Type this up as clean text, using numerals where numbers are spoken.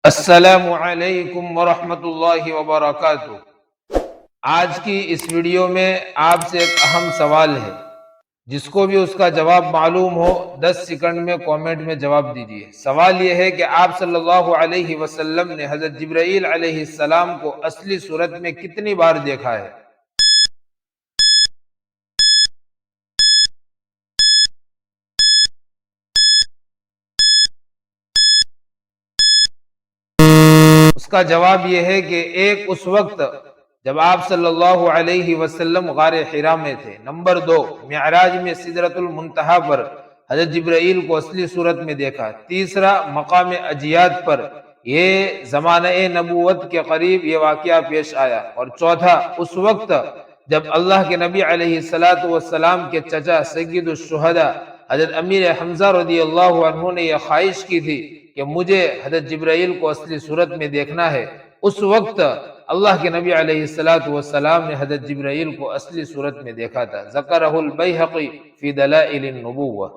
السلام علیکم ورحمۃ اللہ وبرکاتہ۔ آج کی اس ویڈیو میں آپ سے ایک اہم سوال ہے، جس کو بھی اس کا جواب معلوم ہو 10 سیکنڈ میں کومنٹ میں جواب دیجیے۔ سوال یہ ہے کہ آپ صلی اللہ علیہ وسلم نے حضرت جبرائیل علیہ السلام کو اصلی صورت میں کتنی بار دیکھا ہے؟ اس کا جواب یہ ہے کہ ایک اس وقت جب آپ صلی اللہ علیہ وسلم غار حرا میں تھے۔ نمبر 2، معراج میں سدرۃ المنتہا پر حضرت جبرائیل کو اصلی صورت میں دیکھا۔ تیسرا، مقام اجیاد پر، یہ زمانہ نبوت کے قریب یہ واقعہ پیش آیا۔ اور چوتھا، اس وقت جب اللہ کے نبی علیہ السلام کے چچا سید الشہداء حضرت امیر حمزہ رضی اللہ عنہ نے یہ خواہش کی تھی کہ مجھے حضرت جبرائیل کو اصلی صورت میں دیکھنا ہے، اس وقت اللہ کے نبی علیہ السلام نے حضرت جبرائیل کو اصلی صورت میں دیکھا تھا۔ ذکرہ البیہقی فی دلائل النبوہ۔